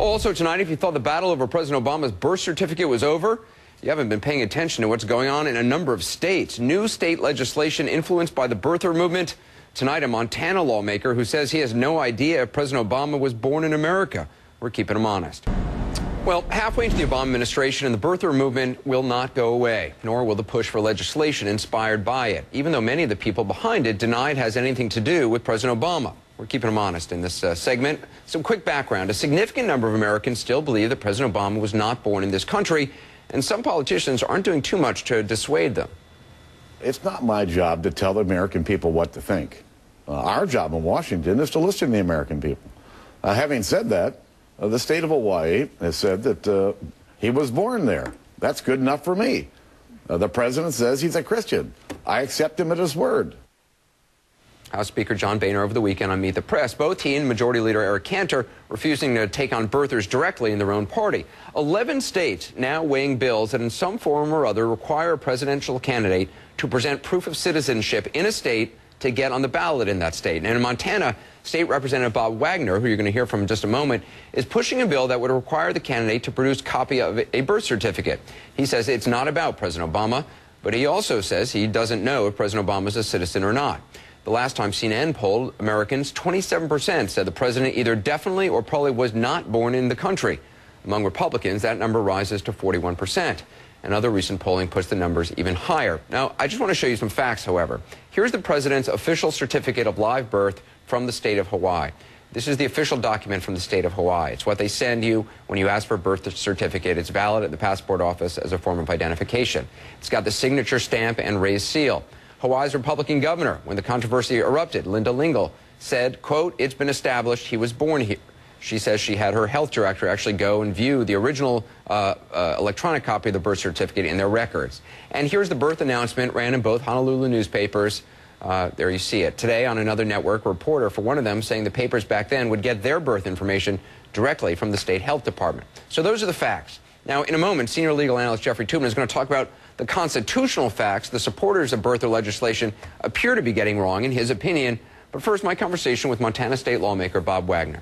Also tonight, if you thought the battle over President Obama's birth certificate was over, you haven't been paying attention to what's going on in a number of states. New state legislation influenced by the birther movement. Tonight, a Montana lawmaker who says he has no idea if President Obama was born in America. We're keeping him honest. Well, halfway into the Obama administration, and the birther movement will not go away, nor will the push for legislation inspired by it, even though many of the people behind it deny it has anything to do with President Obama. We're keeping them honest in this segment. Some quick background. A significant number of Americans still believe that President Obama was not born in this country, and some politicians aren't doing too much to dissuade them. It's not my job to tell the American people what to think. Our job in Washington is to listen to the American people. Having said that, the state of Hawaii has said that he was born there. That's good enough for me. The president says he's a Christian. I accept him at his word. House Speaker John Boehner over the weekend on Meet the Press. Both he and Majority Leader Eric Cantor refusing to take on birthers directly in their own party. 11 states now weighing bills that in some form or other require a presidential candidate to present proof of citizenship in a state to get on the ballot in that state. And in Montana, State Representative Bob Wagner, who you're going to hear from in just a moment, is pushing a bill that would require the candidate to produce a copy of a birth certificate. He says it's not about President Obama, but he also says he doesn't know if President Obama is a citizen or not. The last time CNN polled Americans, 27% said the president either definitely or probably was not born in the country. Among Republicans, that number rises to 41%. And other recent polling puts the numbers even higher. Now, I just want to show you some facts, however. Here's the president's official certificate of live birth from the state of Hawaii. This is the official document from the state of Hawaii. It's what they send you when you ask for a birth certificate. It's valid at the passport office as a form of identification. It's got the signature stamp and raised seal. Hawaii's Republican governor, when the controversy erupted, Linda Lingle, said, quote, "It's been established he was born here." She says she had her health director actually go and view the original electronic copy of the birth certificate in their records. And here's the birth announcement, ran in both Honolulu newspapers. There you see it. Today on another network, a reporter for one of them saying the papers back then would get their birth information directly from the state health department. So those are the facts. Now, in a moment, senior legal analyst Jeff Toobin is going to talk about the constitutional facts the supporters of birther legislation appear to be getting wrong, in his opinion. But first, my conversation with Montana state lawmaker Bob Wagner.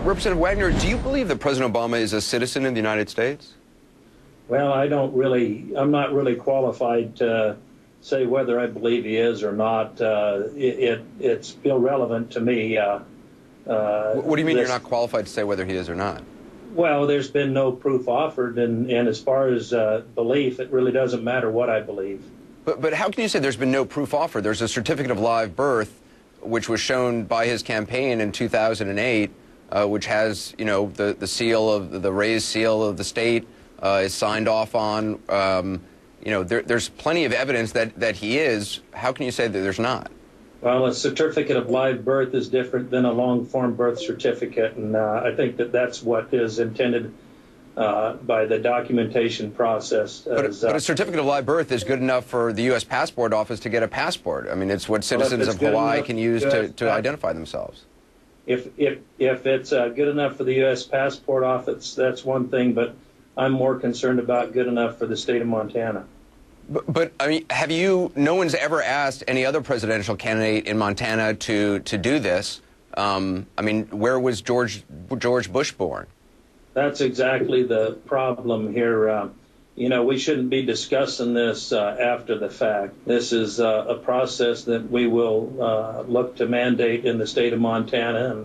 Representative Wagner, do you believe that President Obama is a citizen in the United States? Well, I'm not really qualified to say whether I believe he is or not. It's irrelevant to me. What do you mean you're not qualified to say whether he is or not? Well, there's been no proof offered, and as far as belief, it really doesn't matter what I believe. But how can you say there's been no proof offered? There's a certificate of live birth, which was shown by his campaign in 2008, which has, you know, the seal of the raised seal of the state is signed off on. You know, there's plenty of evidence that he is. How can you say that there's not? Well, a certificate of live birth is different than a long-form birth certificate, and I think that's what is intended by the documentation process. But a certificate of live birth is good enough for the U.S. Passport Office to get a passport. I mean, it's what citizens of Hawaii can use to identify themselves. If it's good enough for the U.S. Passport Office, that's one thing, but I'm more concerned about good enough for the state of Montana. But I mean, no one's ever asked any other presidential candidate in Montana to do this. I mean, where was George Bush born? That's exactly the problem here. You know, we shouldn't be discussing this after the fact. This is a process that we will look to mandate in the state of Montana,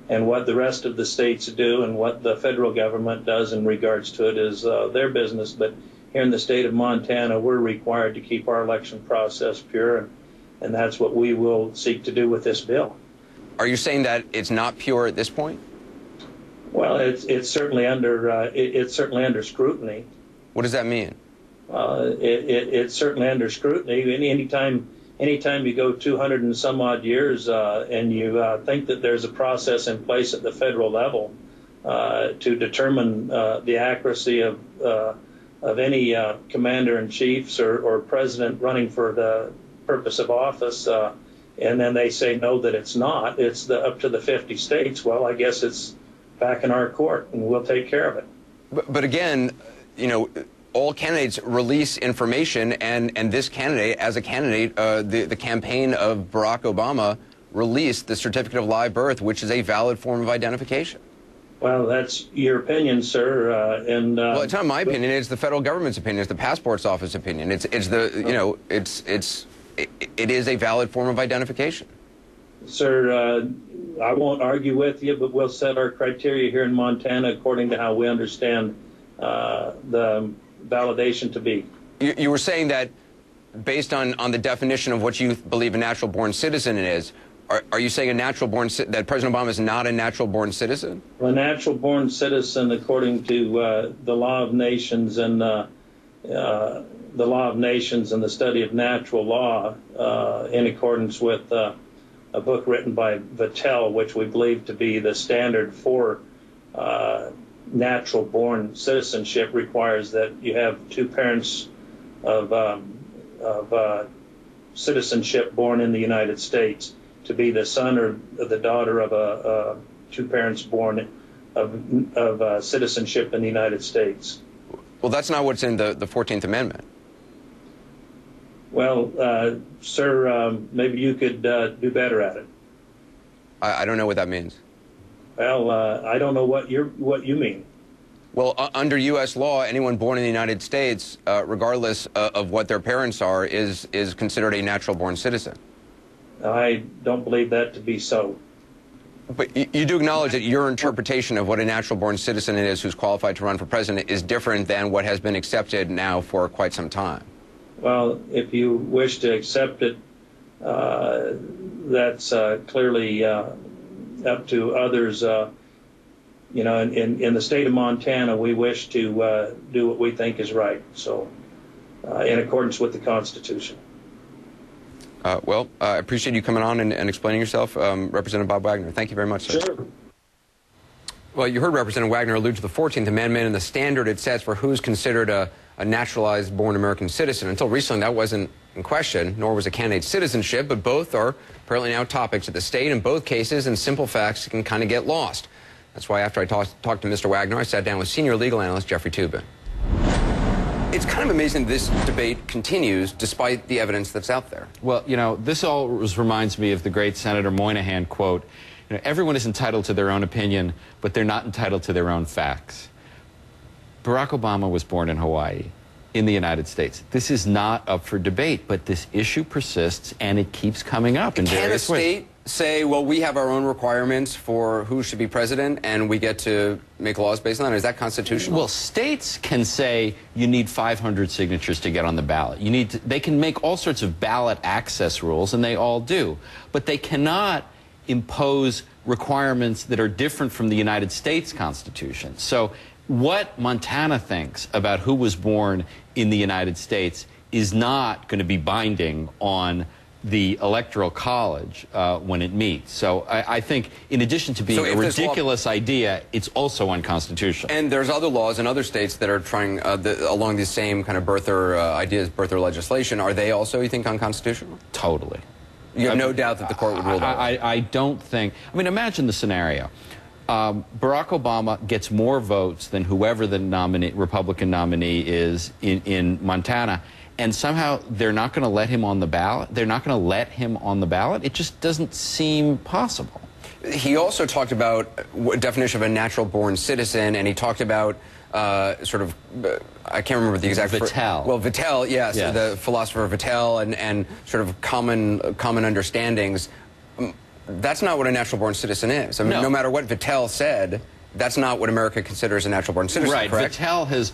and what the rest of the states do and what the federal government does in regards to it is their business. But here in the state of Montana, we're required to keep our election process pure, and that's what we will seek to do with this bill. Are you saying that it's not pure at this point? Well, it's certainly under scrutiny. What does that mean? It's certainly under scrutiny. Anytime you go 200 and some odd years and you think that there's a process in place at the federal level to determine the accuracy of any commander-in-chiefs or president running for the purpose of office, and then they say no, that it's not. It's up to the 50 states. Well, I guess it's back in our court, and we'll take care of it. But again, you know, all candidates release information, and this candidate, as a candidate, the campaign of Barack Obama released the certificate of live birth, which is a valid form of identification. Well, that's your opinion, sir. Well, it's not my opinion. It's the federal government's opinion. It's the passports office opinion. It is a valid form of identification. Sir, I won't argue with you, but we'll set our criteria here in Montana according to how we understand the validation to be. You were saying that based on the definition of what you believe a natural-born citizen is, are you saying that President Obama is not a natural-born citizen? A natural-born citizen, according to the law of nations and the study of natural law, in accordance with a book written by Vattel, which we believe to be the standard for natural-born citizenship, requires that you have two parents of citizenship born in the United States to be the son or the daughter of two parents born of citizenship in the United States. Well, that's not what's in the 14th Amendment. Well, sir, maybe you could do better at it. I don't know what that means. Well, I don't know what you mean. Well, under U.S. law, anyone born in the United States, regardless of what their parents are, is considered a natural-born citizen. I don't believe that to be so. But you do acknowledge that your interpretation of what a natural-born citizen is who's qualified to run for president is different than what has been accepted now for quite some time. Well, if you wish to accept it, that's clearly up to others. You know, in the state of Montana, we wish to do what we think is right, so in accordance with the Constitution. Well, I appreciate you coming on and explaining yourself. Representative Bob Wagner, thank you very much, sir. Sure. Well, you heard Representative Wagner allude to the 14th Amendment and the standard it sets for who's considered a naturalized born American citizen. Until recently, that wasn't in question, nor was a candidate's citizenship, but both are apparently now topics of the state. In both cases, and simple facts can kind of get lost. That's why after I talked to Mr. Wagner, I sat down with senior legal analyst Jeff Toobin. It's kind of amazing this debate continues despite the evidence that's out there. Well, you know, this always reminds me of the great Senator Moynihan quote, you know, everyone is entitled to their own opinion, but they're not entitled to their own facts. Barack Obama was born in Hawaii, in the United States. This is not up for debate, but this issue persists and it keeps coming up in various ways. Can a state say, well, we have our own requirements for who should be president and we get to make laws based on that? Is that constitutional? Well, states can say you need 500 signatures to get on the ballot. They can make all sorts of ballot access rules, and they all do. But they cannot impose requirements that are different from the United States Constitution. So what Montana thinks about who was born in the United States is not going to be binding on the Electoral College when it meets. So I think in addition to being a ridiculous idea, it's also unconstitutional. And there's other laws in other states that are trying along the same kind of birther ideas, birther legislation. Are they also, you think, unconstitutional? Totally. You have no doubt that the court would rule that way? I don't think. I mean, imagine the scenario. Barack Obama gets more votes than whoever the Republican nominee is in Montana, and somehow they're not going to let him on the ballot. They're not going to let him on the ballot. It just doesn't seem possible. He also talked about what definition of a natural-born citizen, and he talked about sort of, I can't remember the exact... Vattel. Well, Vattel, yes, the philosopher Vattel, and sort of common understandings. That's not what a natural-born citizen is. I mean, no matter what Vattel said, that's not what America considers a natural-born citizen, right. Correct? Vattel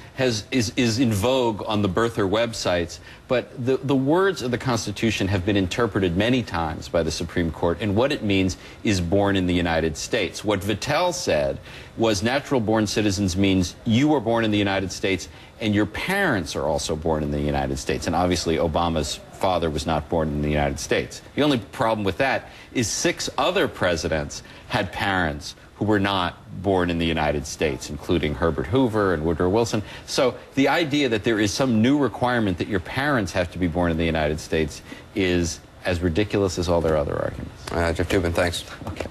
is in vogue on the birther websites, but the words of the Constitution have been interpreted many times by the Supreme Court, and what it means is born in the United States. What Vattel said was natural-born citizens means you were born in the United States and your parents are also born in the United States, and obviously Obama's father was not born in the United States. The only problem with that is 6 other presidents had parents who were not born in the United States, including Herbert Hoover and Woodrow Wilson. So the idea that there is some new requirement that your parents have to be born in the United States is as ridiculous as all their other arguments. Jeff Toobin, thanks. Okay.